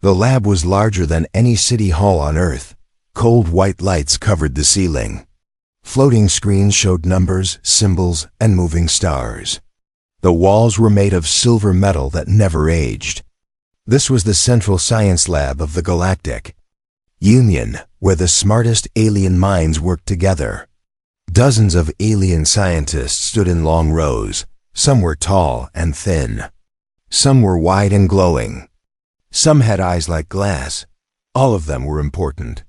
The lab was larger than any city hall on Earth. Cold white lights covered the ceiling. Floating screens showed numbers, symbols, and moving stars. The walls were made of silver metal that never aged. This was the central science lab of the Galactic Union, where the smartest alien minds worked together. Dozens of alien scientists stood in long rows. Some were tall and thin. Some were wide and glowing. Some had eyes like glass. All of them were important.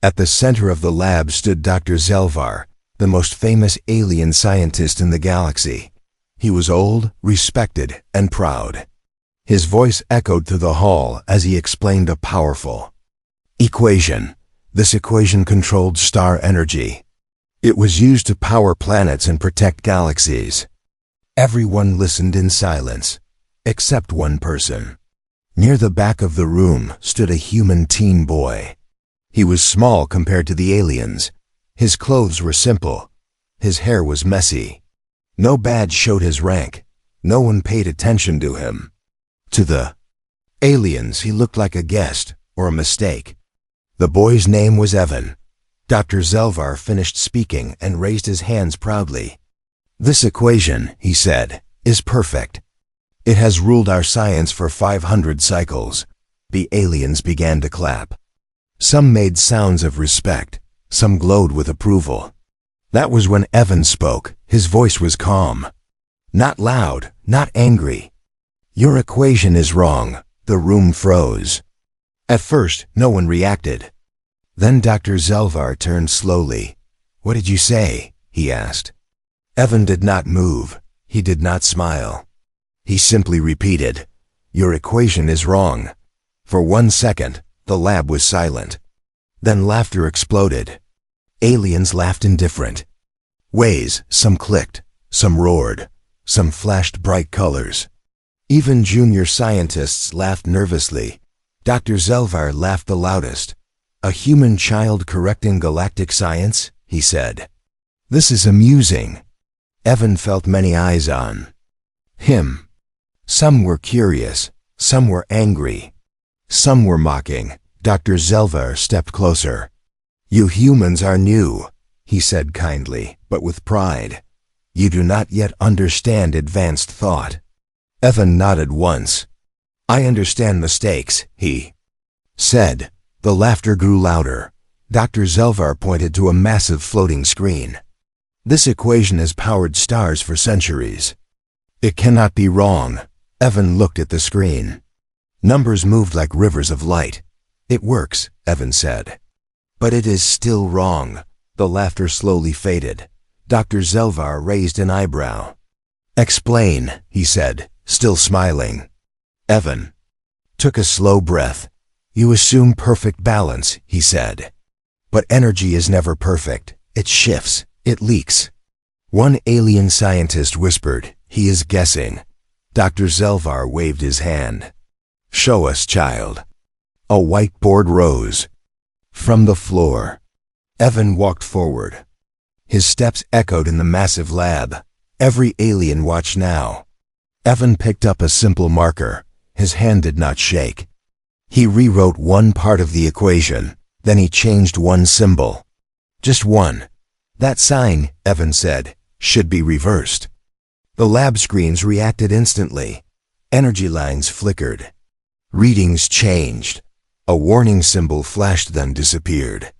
At the center of the lab stood Dr. Zelvar, the most famous alien scientist in the galaxy. He was old, respected, and proud. His voice echoed through the hall as he explained a powerful equation. This equation controlled star energy. It was used to power planets and protect galaxies. Everyone listened in silence, except one person. Near the back of the room stood a human teen boy. He was small compared to the aliens. His clothes were simple. His hair was messy. No badge showed his rank. No one paid attention to him. To the aliens, he looked like a guest or a mistake. The boy's name was Evan. Dr. Zelvar finished speaking and raised his hands proudly. "This equation," he said, "is perfect. It has ruled our science for 500 cycles." The aliens began to clap. Some made sounds of respect. Some glowed with approval. That was when Evan spoke. His voice was calm. Not loud, not angry. "Your equation is wrong." The room froze. At first, no one reacted. Then Dr. Zelvar turned slowly. "What did you say?" he asked. Evan did not move. He did not smile. He simply repeated, "Your equation is wrong." For 1 second, the lab was silent. Then laughter exploded. Aliens laughed in different ways. Some clicked, some roared, some flashed bright colors. Even junior scientists laughed nervously. Dr. Zelvar laughed the loudest. "A human child correcting galactic science?" he said. "This is amusing." Evan felt many eyes on him. Some were curious, some were angry, some were mocking. Dr. Zelvar stepped closer. "You humans are new," he said kindly, but with pride. "You do not yet understand advanced thought." Evan nodded once. "I understand mistakes," he said. The laughter grew louder. Dr. Zelvar pointed to a massive floating screen. "This equation has powered stars for centuries. It cannot be wrong." Evan looked at the screen. Numbers moved like rivers of light. "It works," Evan said. "But it is still wrong." The laughter slowly faded. Dr. Zelvar raised an eyebrow. "Explain," he said, still smiling. Evan took a slow breath. "You assume perfect balance," he said. "But energy is never perfect. It shifts. It leaks." One alien scientist whispered, "He is guessing." Dr. Zelvar waved his hand. "Show us, child." A whiteboard rose from the floor. Evan walked forward. His steps echoed in the massive lab. Every alien watched now. Evan picked up a simple marker. His hand did not shake. He rewrote one part of the equation. Then he changed one symbol. Just one. "That sign," Evan said, "should be reversed." The lab screens reacted instantly. Energy lines flickered. Readings changed. A warning symbol flashed, then disappeared.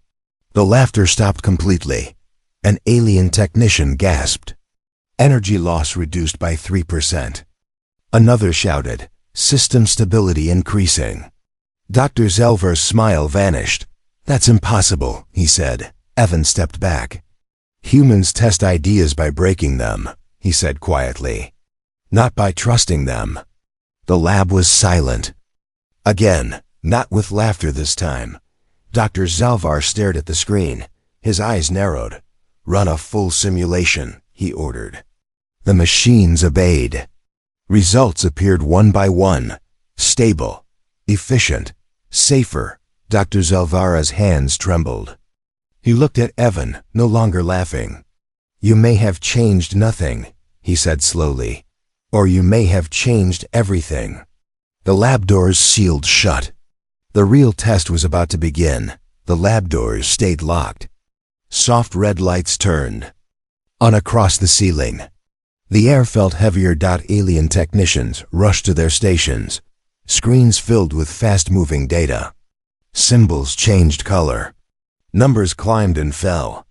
The laughter stopped completely. An alien technician gasped. "Energy loss reduced by 3%. Another shouted, "System stability increasing." Dr. Zelvar's smile vanished. "That's impossible," he said. Evan stepped back. "Humans test ideas by breaking them," he said quietly. "Not by trusting them." The lab was silent. Again, not with laughter this time. Dr. Zelvar stared at the screen. His eyes narrowed. "Run a full simulation," he ordered. The machines obeyed. Results appeared one by one. Stable, efficient, safer. Dr. Zelvar's hands trembled. He looked at Evan, no longer laughing. "You may have changed nothing," he said slowly. "Or you may have changed everything." The lab doors sealed shut. The real test was about to begin. The lab doors stayed locked. Soft red lights turned on across the ceiling. The air felt heavier. Alien technicians rushed to their stations. Screens filled with fast-moving data. Symbols changed color. Numbers climbed and fell.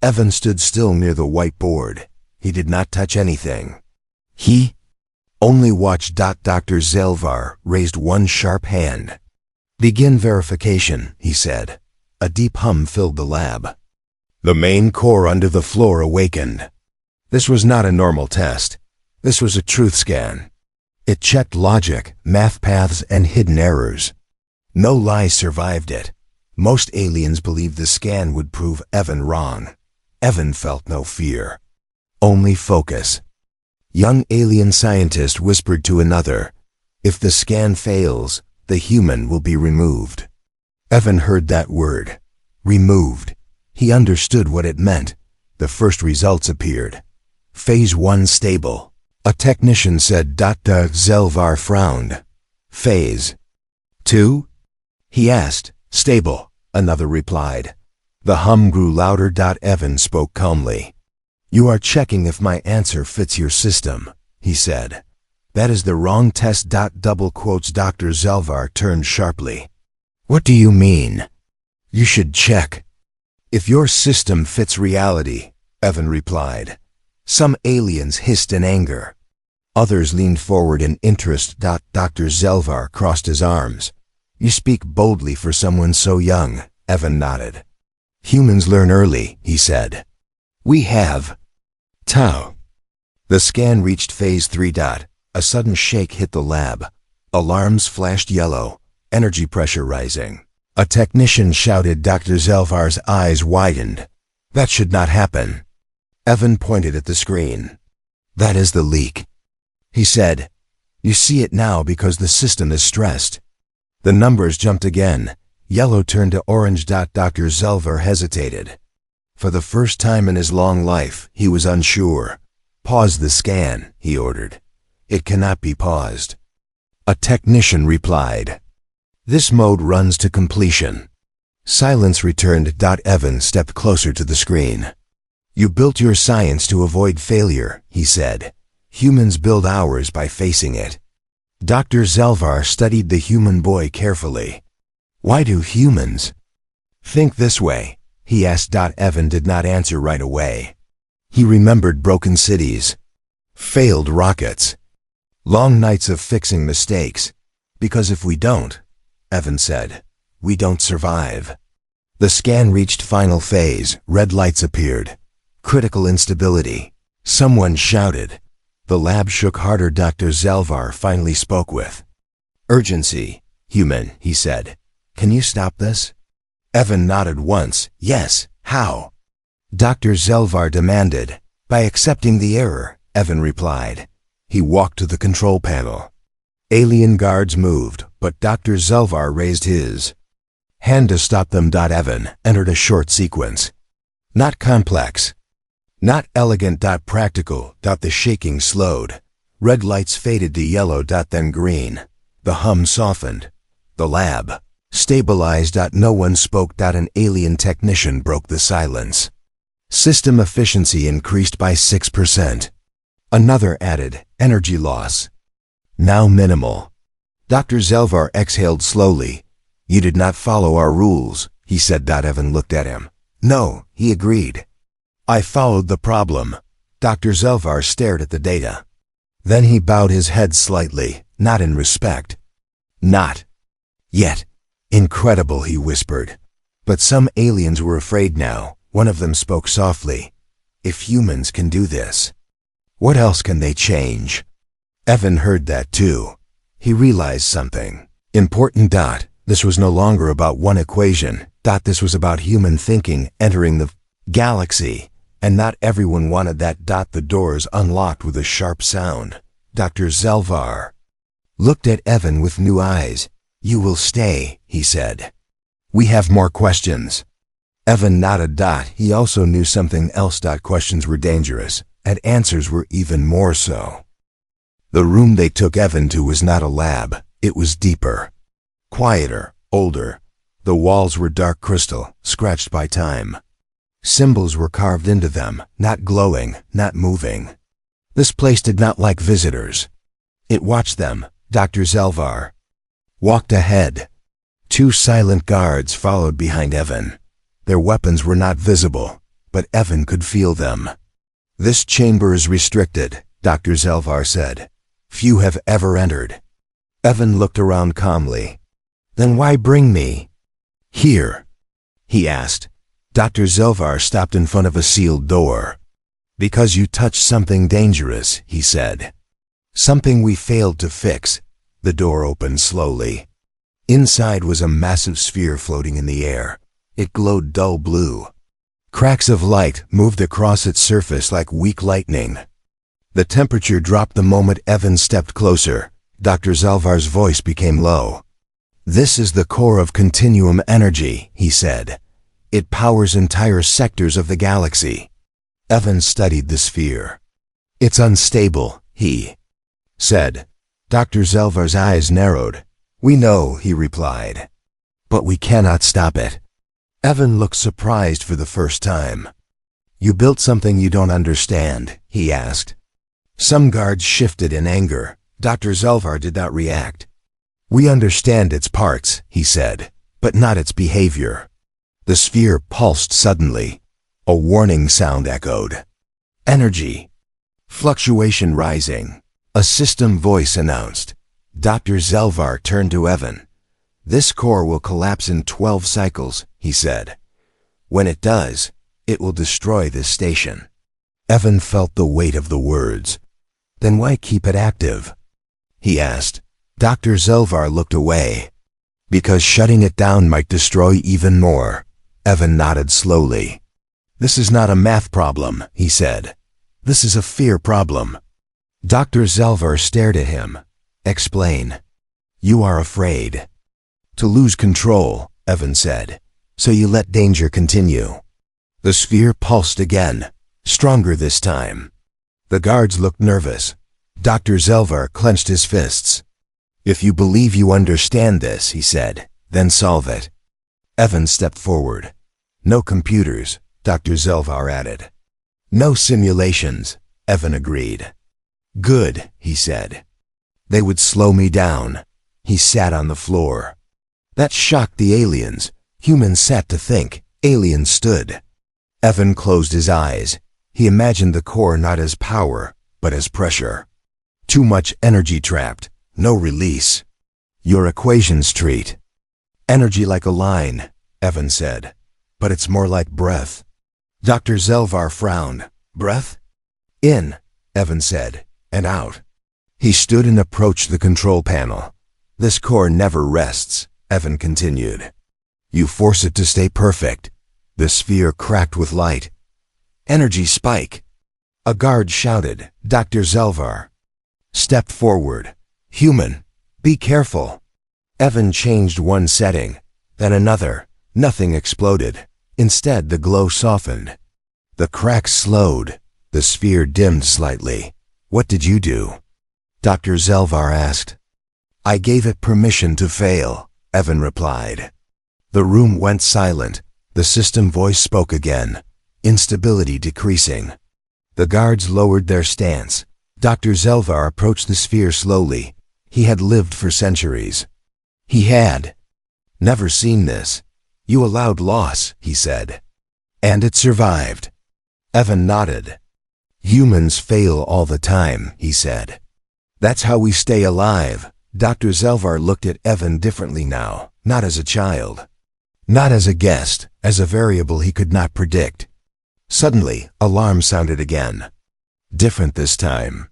Evan stood still near the whiteboard. He did not touch anything. He only watched. Dr. Zelvar raised one sharp hand. "Begin verification," he said. A deep hum filled the lab. The main core under the floor awakened. This was not a normal test. This was a truth scan. It checked logic, math paths, and hidden errors. No lies survived it. Most aliens believed the scan would prove Evan wrong. Evan felt no fear, only focus. Young alien scientist whispered to another, "If the scan fails, the human will be removed." Evan heard that word, removed. He understood what it meant. The first results appeared. Phase 1 stable. A technician said. Zelvar frowned. Phase 2? He asked. Stable, another replied. The hum grew louder. Evan spoke calmly. "You are checking if my answer fits your system," he said. "That is the wrong test." Double quotes. Dr. Zelvar turned sharply. "What do you mean?" "You should check if your system fits reality," Evan replied. Some aliens hissed in anger. Others leaned forward in interest. Dr. Zelvar crossed his arms. "You speak boldly for someone so young," Evan nodded. "Humans learn early," he said. "We have." Tau. The scan reached phase 3. A sudden shake hit the lab. Alarms flashed yellow, energy pressure rising. A technician shouted. Dr. Zelvar's eyes widened. "That should not happen." Evan pointed at the screen. "That is the leak," he said. "You see it now because the system is stressed." The numbers jumped again. Yellow turned to orange. Dr. Zelvar hesitated. For the first time in his long life, he was unsure. "Pause the scan," he ordered. "It cannot be paused." A technician replied. "This mode runs to completion." Silence returned. Evan stepped closer to the screen. "You built your science to avoid failure," he said. "Humans build ours by facing it." Dr. Zelvar studied the human boy carefully. "Why do humans think this way?" he asked. Evan did not answer right away. He remembered broken cities, failed rockets, long nights of fixing mistakes. "Because if we don't," Evan said, "we don't survive." The scan reached final phase. Red lights appeared. Critical instability. Someone shouted. The lab shook harder. Dr. Zelvar finally spoke with urgency. "Human," he said. "Can you stop this?" Evan nodded once. "Yes, how?" Dr. Zelvar demanded. "By accepting the error," Evan replied. He walked to the control panel. Alien guards moved, but Dr. Zelvar raised his hand to stop them. Evan entered a short sequence. Not complex, not elegant. Practical. The shaking slowed. Red lights faded to yellow. Then green. The hum softened. The lab stabilized. No one spoke. An alien technician broke the silence. System efficiency increased by 6%. Another added, energy loss now minimal. Dr. Zelvar exhaled slowly. "You did not follow our rules," he said. Evan looked at him. "No," he agreed. "I followed the problem." Dr. Zelvar stared at the data. Then he bowed his head slightly, not in respect. "Not yet." "Incredible," he whispered. But some aliens were afraid now. One of them spoke softly. "If humans can do this, what else can they change?" Evan heard that too. He realized something important. This was no longer about one equation. This was about human thinking entering the galaxy. And not everyone wanted that. The doors unlocked with a sharp sound. Dr. Zelvar looked at Evan with new eyes. "You will stay," he said. "We have more questions." Evan nodded. He also knew something else. Questions were dangerous, and answers were even more so. The room they took Evan to was not a lab. It was deeper, quieter, older. The walls were dark crystal, scratched by time. Symbols were carved into them, not glowing, not moving. This place did not like visitors. It watched them. Dr. Zelvar walked ahead. Two silent guards followed behind Evan. Their weapons were not visible, but Evan could feel them. "This chamber is restricted," Dr. Zelvar said. "Few have ever entered." Evan looked around calmly. "Then why bring me here?" he asked. Dr. Zelvar stopped in front of a sealed door. "Because you touched something dangerous," he said. "Something we failed to fix." The door opened slowly. Inside was a massive sphere floating in the air. It glowed dull blue. Cracks of light moved across its surface like weak lightning. The temperature dropped the moment Evan stepped closer. Dr. Zelvar's voice became low. "This is the core of continuum energy," he said. "It powers entire sectors of the galaxy." Evan studied the sphere. "It's unstable," he said. Dr. Zelvar's eyes narrowed. "We know," he replied. "But we cannot stop it." Evan looked surprised for the first time. "You built something you don't understand?" he asked. Some guards shifted in anger. Dr. Zelvar did not react. "We understand its parts," he said, "but not its behavior." The sphere pulsed suddenly. A warning sound echoed. "Energy. Fluctuation rising," a system voice announced. Dr. Zelvar turned to Evan. "This core will collapse in 12 cycles," he said. "When it does, it will destroy this station." Evan felt the weight of the words. "Then why keep it active?" he asked. Dr. Zelvar looked away. "Because shutting it down might destroy even more." Evan nodded slowly. "This is not a math problem," he said. "This is a fear problem." Dr. Zelvar stared at him. "Explain." "You are afraid to lose control," Evan said. "So you let danger continue." The sphere pulsed again, stronger this time. The guards looked nervous. Dr. Zelvar clenched his fists. "If you believe you understand this," he said, "then solve it." Evan stepped forward. "No computers," Dr. Zelvar added. "No simulations," Evan agreed. "Good," he said. "They would slow me down." He sat on the floor. That shocked the aliens. Humans sat to think. Aliens stood. Evan closed his eyes. He imagined the core not as power, but as pressure. Too much energy trapped, no release. "Your equations treat energy like a line," Evan said. "But it's more like breath." Dr. Zelvar frowned. "Breath?" "In," Evan said, "and out." He stood and approached the control panel. "This core never rests," Evan continued. "You force it to stay perfect." The sphere cracked with light. "Energy spike!" A guard shouted. Dr. Zelvar stepped forward. "Human, be careful." Evan changed one setting, then another. Nothing exploded. Instead, the glow softened. The cracks slowed. The sphere dimmed slightly. "What did you do?" Dr. Zelvar asked. "I gave it permission to fail," Evan replied. The room went silent. The system voice spoke again. Instability decreasing. The guards lowered their stance. Dr. Zelvar approached the sphere slowly. He had lived for centuries. He had never seen this. "You allowed loss," he said. "And it survived." Evan nodded. "Humans fail all the time," he said. "That's how we stay alive." Dr. Zelvar looked at Evan differently now, not as a child. Not as a guest, as a variable he could not predict. Suddenly, alarm sounded again. Different this time.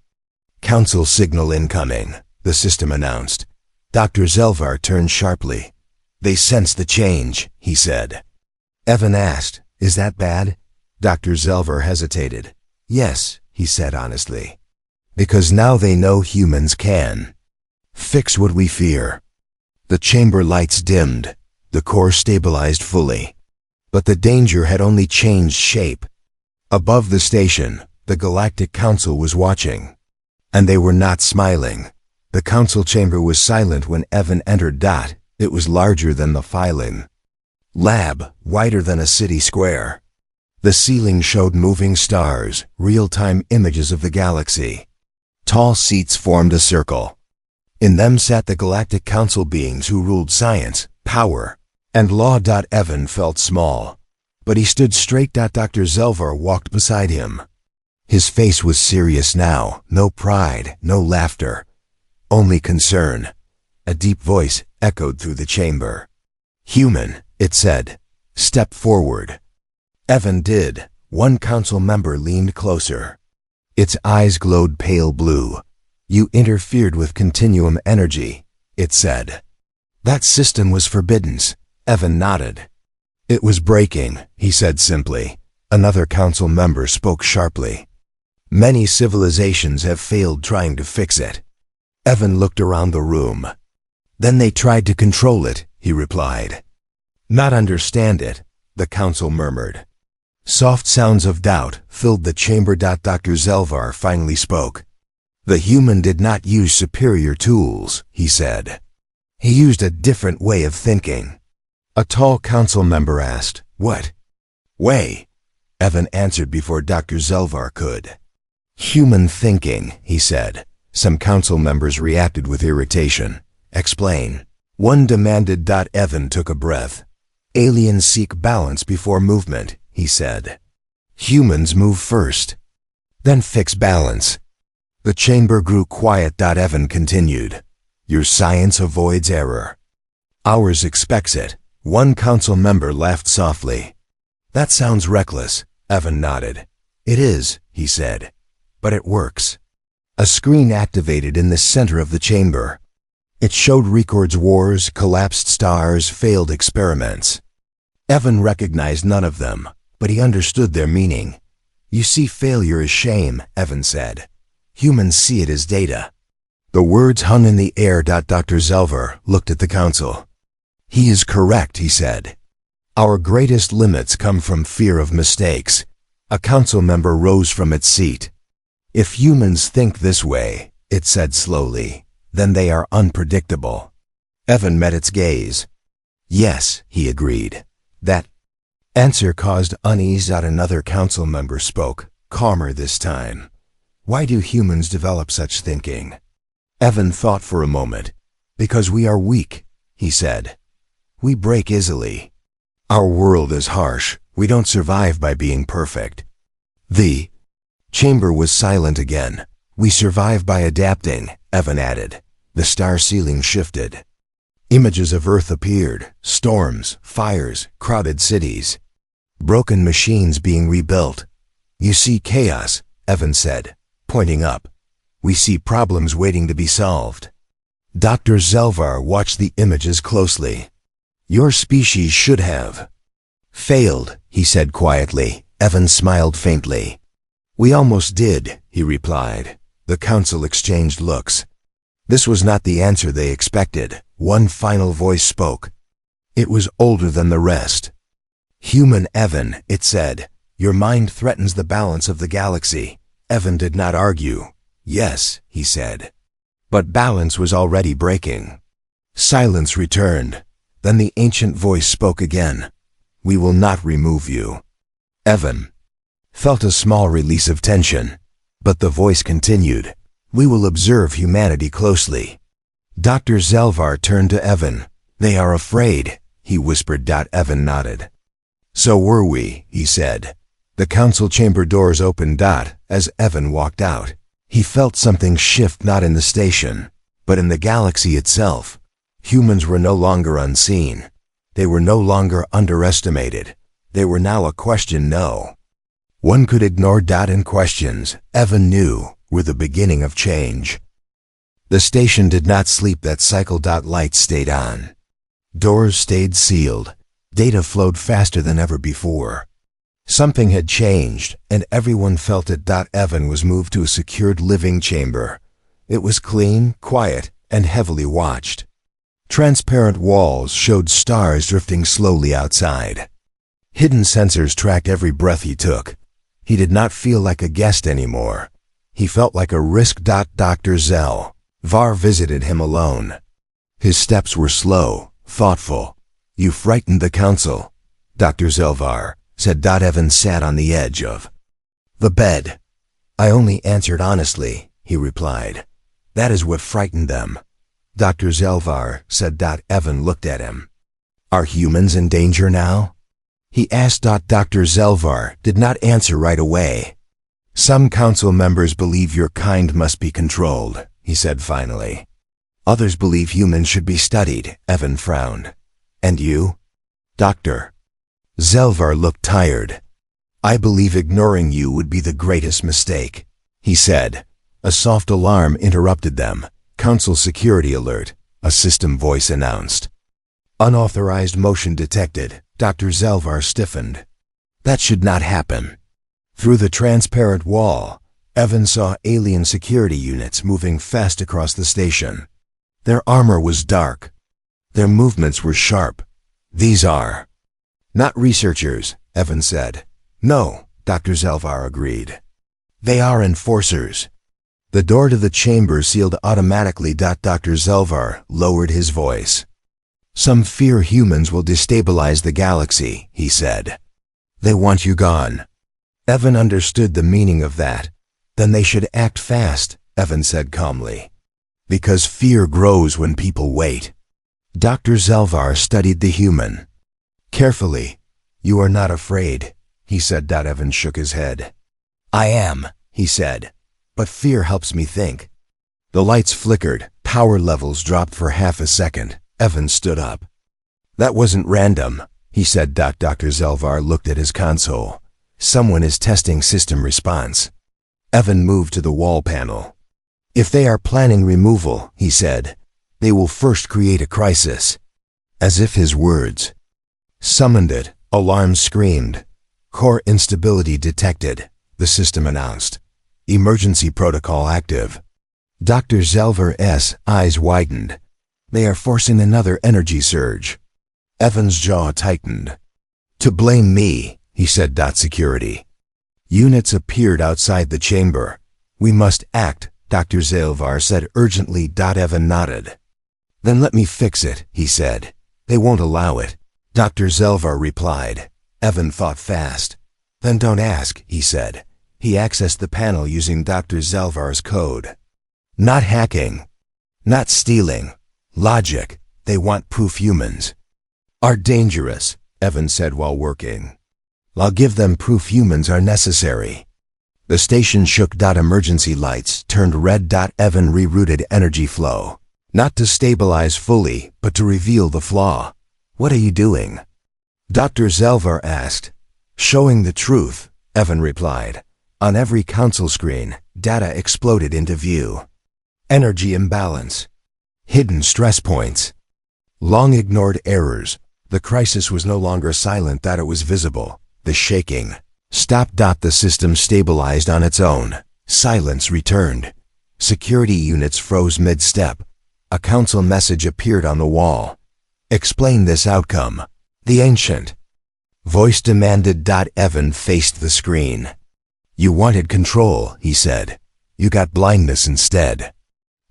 "Council signal incoming," the system announced. Dr. Zelvar turned sharply. "They sense the change," he said. Evan asked, "Is that bad?" Dr. Zelvar hesitated. "Yes," he said honestly. "Because now they know humans can fix what we fear." The chamber lights dimmed. The core stabilized fully. But the danger had only changed shape. Above the station, the Galactic Council was watching. And they were not smiling. The council chamber was silent when Evan entered. It was larger than the filing. Lab, wider than a city square. The ceiling showed moving stars, real-time images of the galaxy. Tall seats formed a circle. In them sat the Galactic Council beings who ruled science, power, and law. Evan felt small, but he stood straight. Dr. Zelvar walked beside him. His face was serious now, no pride, no laughter, only concern. A deep voice echoed through the chamber. "Human," it said. "Step forward." Evan did. One council member leaned closer. Its eyes glowed pale blue. "You interfered with continuum energy," it said. "That system was forbidden." Evan nodded. "It was breaking," he said simply. Another council member spoke sharply. "Many civilizations have failed trying to fix it." Evan looked around the room. "Then they tried to control it," he replied. "Not understand it," the council murmured. Soft sounds of doubt filled the chamber. Dr. Zelvar finally spoke. "The human did not use superior tools," he said. "He used a different way of thinking." A tall council member asked, "What way?" Evan answered before Dr. Zelvar could. "Human thinking," he said. Some council members reacted with irritation. "Explain." One demanded. Evan took a breath. "Aliens seek balance before movement," he said. "Humans move first, then fix balance." The chamber grew quiet. Evan continued. "Your science avoids error. Ours expects it." One council member laughed softly. "That sounds reckless," Evan nodded. "It is," he said, "but it works." A screen activated in the center of the chamber. It showed records, wars, collapsed stars, failed experiments. Evan recognized none of them, but he understood their meaning. "You see failure as shame," Evan said. "Humans see it as data." The words hung in the air. Dr. Zelvar looked at the council. "He is correct," he said. "Our greatest limits come from fear of mistakes." A council member rose from its seat. "If humans think this way," it said slowly, "then they are unpredictable." Evan met its gaze. "Yes," he agreed. That answer caused unease. Another council member spoke, calmer this time. "Why do humans develop such thinking?" Evan thought for a moment. "Because we are weak," he said. "We break easily. Our world is harsh. We don't survive by being perfect." The chamber was silent again. "We survive by adapting," Evan added. The star ceiling shifted. Images of Earth appeared. Storms, fires, crowded cities. Broken machines being rebuilt. "You see chaos," Evan said, pointing up. "We see problems waiting to be solved." Dr. Zelvar watched the images closely. "Your species should have failed," he said quietly. Evan smiled faintly. "We almost did," he replied. The council exchanged looks. This was not the answer they expected. One final voice spoke. It was older than the rest. "Human Evan," it said, "your mind threatens the balance of the galaxy." Evan did not argue. "Yes," he said. But balance was already breaking. Silence returned. Then the ancient voice spoke again. "We will not remove you." Evan felt a small release of tension. But the voice continued. "We will observe humanity closely." Dr. Zelvar turned to Evan. "They are afraid," he whispered. Evan nodded. "So were we," he said. The council chamber doors opened. As Evan walked out, he felt something shift, not in the station, but in the galaxy itself. Humans were no longer unseen. They were no longer underestimated. They were now a question no one could ignore. And questions, Evan knew, were the beginning of change. The station did not sleep. That cycle. Lights stayed on. Doors stayed sealed. Data flowed faster than ever before. Something had changed, and everyone felt it. Evan was moved to a secured living chamber. It was clean, quiet, and heavily watched. Transparent walls showed stars drifting slowly outside. Hidden sensors tracked every breath he took. He did not feel like a guest anymore. He felt like a risk. Dr. Zelvar visited him alone. His steps were slow, thoughtful. You frightened the council, Dr. Zelvar, said. Evan sat on the edge of the bed. I only answered honestly, he replied. That is what frightened them. Dr. Zelvar said. Evan looked at him. Are humans in danger now? He asked. Dr. Zelvar did not answer right away. Some council members believe your kind must be controlled, he said finally. Others believe humans should be studied, Evan frowned. And you? Dr. Zelvar looked tired. I believe ignoring you would be the greatest mistake, he said. A soft alarm interrupted them. Council security alert, a system voice announced. Unauthorized motion detected. Dr. Zelvar stiffened. That should not happen. Through the transparent wall, Evan saw alien security units moving fast across the station. Their armor was dark. Their movements were sharp. These are not researchers, Evan said. No, Dr. Zelvar agreed. They are enforcers. The door to the chamber sealed automatically. Dr. Zelvar lowered his voice. Some fear humans will destabilize the galaxy, he said. They want you gone. Evan understood the meaning of that. Then they should act fast, Evan said calmly. Because fear grows when people wait. Dr. Zelvar studied the human. Carefully. You are not afraid, he said. Evan shook his head. I am, he said. But fear helps me think. The lights flickered. Power levels dropped for half a second. Evan stood up. That wasn't random, he said. Dr. Zelvar looked at his console. Someone is testing system response. Evan moved to the wall panel. If they are planning removal, he said, they will first create a crisis. As if his words summoned it, alarms screamed. Core instability detected, the system announced. Emergency protocol active. Dr. Zelvar's eyes widened. They are forcing another energy surge. Evan's jaw tightened. To blame me, he said. Security. Units appeared outside the chamber. We must act, Dr. Zelvar said urgently. Evan nodded. Then let me fix it, he said. They won't allow it. Dr. Zelvar replied. Evan thought fast. Then don't ask, he said. He accessed the panel using Dr. Zelvar's code. Not hacking. Not stealing. Logic. They want proof humans are dangerous, Evan said while working. I'll give them proof humans are necessary. The station shook. Emergency lights turned red. Evan rerouted energy flow. Not to stabilize fully, but to reveal the flaw. What are you doing? Dr. Zelvar asked. Showing the truth, Evan replied. On every console screen, data exploded into view. Energy imbalance. Hidden stress points. Long ignored errors. The crisis was no longer silent. It was visible. The shaking stopped. The system stabilized on its own. Silence returned. Security units froze mid-step. A council message appeared on the wall. Explain this outcome. The ancient voice demanded. Evan faced the screen. You wanted control, he said. You got blindness instead.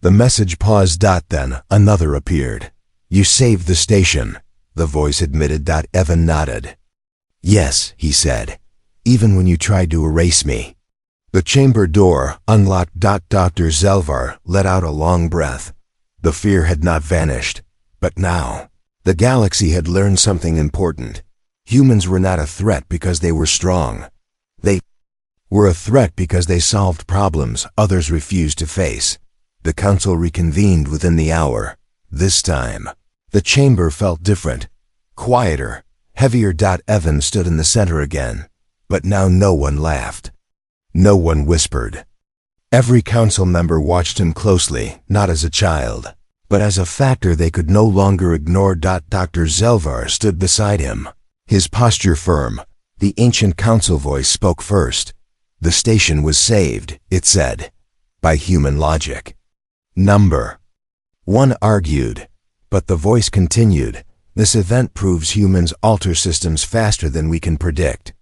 The message paused. Then another appeared. You saved the station, the voice admitted. Evan nodded. Yes, he said. Even when you tried to erase me. The chamber door unlocked. Dr. Zelvar let out a long breath. The fear had not vanished. But now, the galaxy had learned something important. Humans were not a threat because they were strong. They were a threat because they solved problems others refused to face. The council reconvened within the hour. This time, the chamber felt different. Quieter, heavier. Evan stood in the center again. But now no one laughed. No one whispered. Every council member watched him closely, not as a child, but as a factor they could no longer ignore. Dr. Zelvar stood beside him, his posture firm. The ancient council voice spoke first. The station was saved, it said, by human logic. Number one argued, but the voice continued. This event proves humans alter systems faster than we can predict.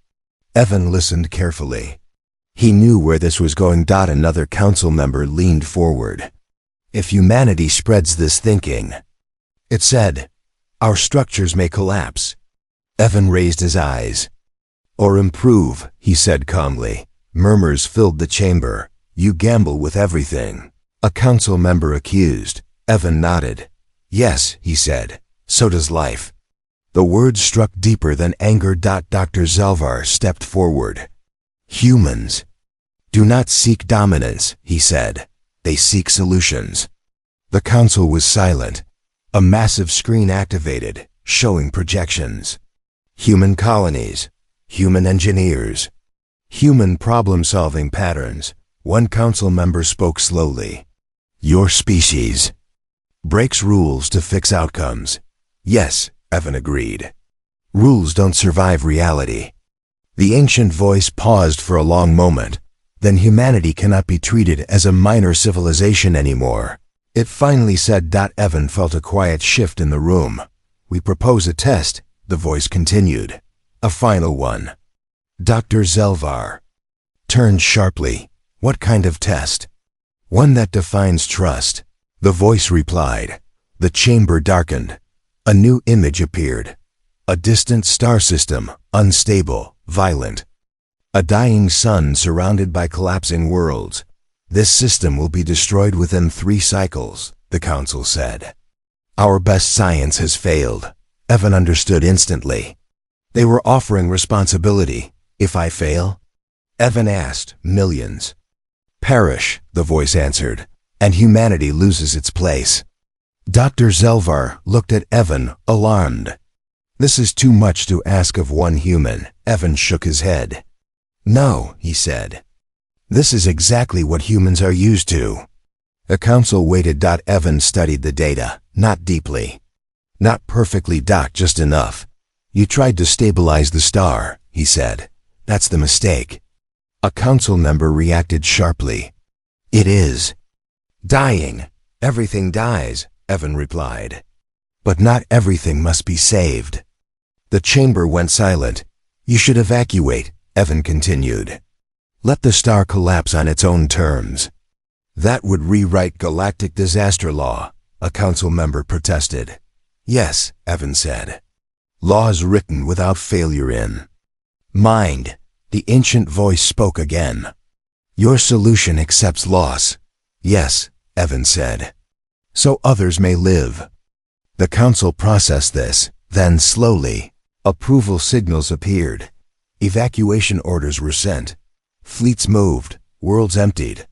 Evan listened carefully. He knew where this was going. Another council member leaned forward. If humanity spreads this thinking, it said, Our structures may collapse. Evan raised his eyes. Or improve, he said calmly. Murmurs filled the chamber. You gamble with everything. A council member accused. Evan nodded. Yes, he said. So does life. The words struck deeper than anger. Dr. Zelvar stepped forward. Humans do not seek dominance, he said. They seek solutions. The council was silent. A massive screen activated, showing projections. Human colonies, human engineers, human problem-solving patterns. One council member spoke slowly. Your species breaks rules to fix outcomes. Yes, Evan agreed. Rules don't survive reality. The ancient voice paused for a long moment. Then humanity cannot be treated as a minor civilization anymore. It finally said. Evan felt a quiet shift in the room. We propose a test, the voice continued. A final one. Dr. Zelvar turned sharply. What kind of test? One that defines trust. The voice replied. The chamber darkened. A new image appeared. A distant star system, unstable, violent. A dying sun surrounded by collapsing worlds. This system will be destroyed within 3 cycles, the council said. Our best science has failed. Evan understood instantly. They were offering responsibility. If I fail? Evan asked. Millions perish, the voice answered, and humanity loses its place. Dr. Zelvar looked at Evan, alarmed. This is too much to ask of one human. Evan shook his head. No, he said. This is exactly what humans are used to. The council waited. Evan studied the data, not deeply. Not perfectly, just enough. You tried to stabilize the star, he said. That's the mistake. A council member reacted sharply. It is dying. Everything dies, Evan replied. But not everything must be saved. The chamber went silent. You should evacuate, Evan continued. Let the star collapse on its own terms. That would rewrite galactic disaster law, a council member protested. Yes, Evan said. Laws written without failure in mind. The ancient voice spoke again. Your solution accepts loss. Yes, Evan said. So others may live. The council processed this, then slowly, approval signals appeared. Evacuation orders were sent. Fleets moved, worlds emptied.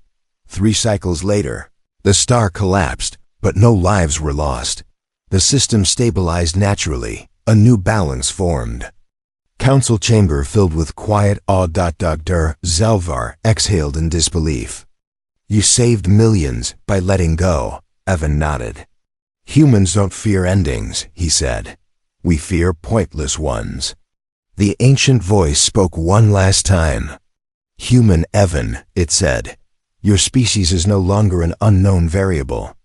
3 cycles later, the star collapsed, but no lives were lost. The system stabilized naturally. A new balance formed. Council chamber filled with quiet awe. Dr. Zelvar exhaled in disbelief. You saved millions by letting go, Evan nodded. Humans don't fear endings, he said. We fear pointless ones. The ancient voice spoke one last time. Human Evan, it said. Your species is no longer an unknown variable.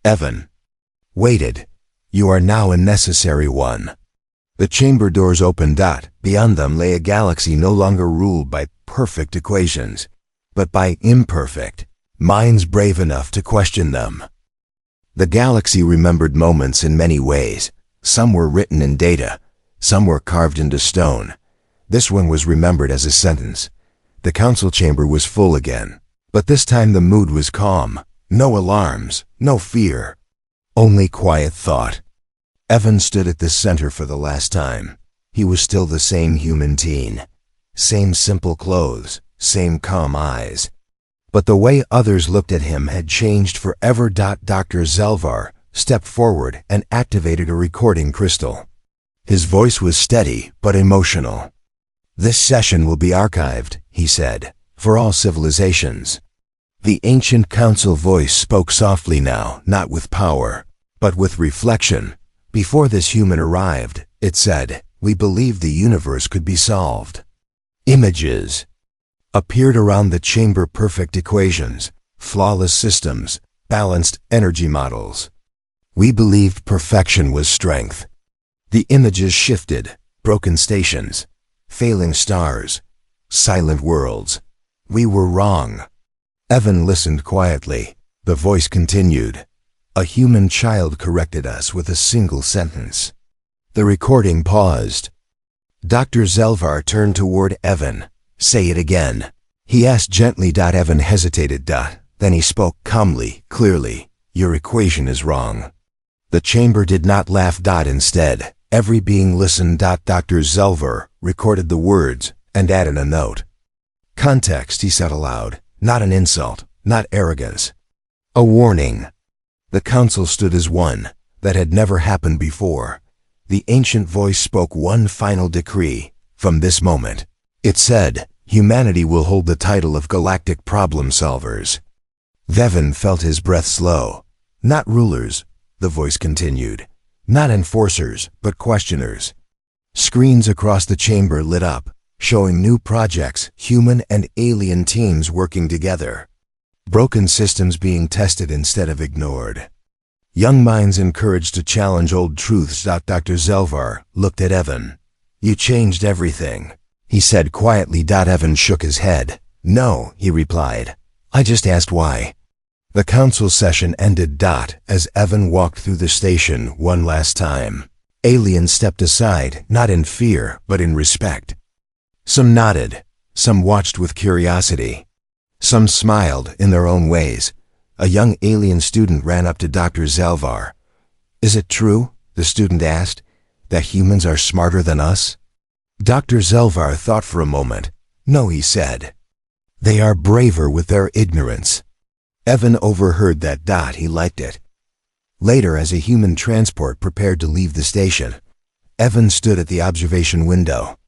Evan waited. You are now a necessary one. The chamber doors opened. Beyond them lay a galaxy no longer ruled by perfect equations, but by imperfect minds brave enough to question them. The galaxy remembered moments in many ways. Some were written in data, some were carved into stone. This one was remembered as a sentence. The council chamber was full again, but this time the mood was calm. No alarms, no fear, only quiet thought. Evan stood at the center for the last time. He was still the same human teen. Same simple clothes, same calm eyes. But the way others looked at him had changed forever. Dr. Zelvar stepped forward and activated a recording crystal. His voice was steady but emotional. This session will be archived, he said, for all civilizations. The ancient council voice spoke softly now, not with power, but with reflection. Before this human arrived, it said, we believed the universe could be solved. Images appeared around the chamber. Perfect equations, flawless systems, balanced energy models. We believed perfection was strength. The images shifted, broken stations, failing stars, silent worlds. We were wrong. Evan listened quietly. The voice continued. A human child corrected us with a single sentence. The recording paused. Dr. Zelvar turned toward Evan. "Say it again," he asked gently. Evan hesitated. Then he spoke calmly, clearly. "Your equation is wrong." The chamber did not laugh. Instead, every being listened. Dr. Zelvar recorded the words and added a note. "Context," he said aloud. "Not an insult, not arrogance. A warning." The council stood as one. That had never happened before. The ancient voice spoke one final decree. From this moment, it said, humanity will hold the title of galactic problem solvers. Evan felt his breath slow. "Not rulers," the voice continued. "Not enforcers, but questioners." Screens across the chamber lit up, showing new projects, human and alien teams working together. Broken systems being tested instead of ignored. Young minds encouraged to challenge old truths. Dr. Zelvar looked at Evan. "You changed everything," he said quietly. Evan shook his head. "No," he replied. "I just asked why." The council session ended. As Evan walked through the station one last time, aliens stepped aside, not in fear, but in respect. Some nodded, some watched with curiosity. Some smiled in their own ways. A young alien student ran up to Dr. Zelvar. "Is it true," the student asked, "that humans are smarter than us?" Dr. Zelvar thought for a moment. "No," he said. "They are braver with their ignorance." Evan overheard that. He liked it. Later, as a human transport prepared to leave the station, Evan stood at the observation window.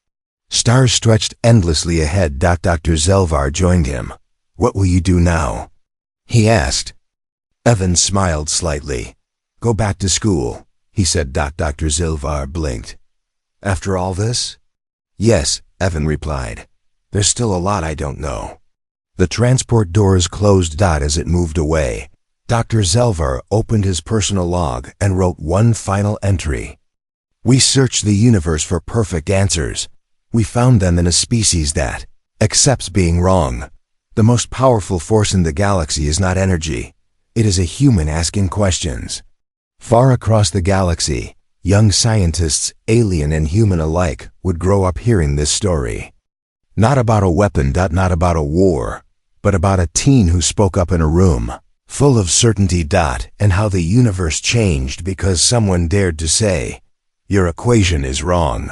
Stars stretched endlessly ahead. Dr. Zelvar joined him. "What will you do now?" he asked. Evan smiled slightly. "Go back to school," he said. Dr. Zelvar blinked. "After all this?" "Yes," Evan replied. "There's still a lot I don't know." The transport doors closed. As it moved away, Dr. Zelvar opened his personal log and wrote one final entry. "We searched the universe for perfect answers. We found them in a species that accepts being wrong. The most powerful force in the galaxy is not energy. It is a human asking questions." Far across the galaxy, young scientists, alien and human alike, would grow up hearing this story. Not about a weapon, not about a war, but about a teen who spoke up in a room, full of certainty. And how the universe changed because someone dared to say, "Your equation is wrong."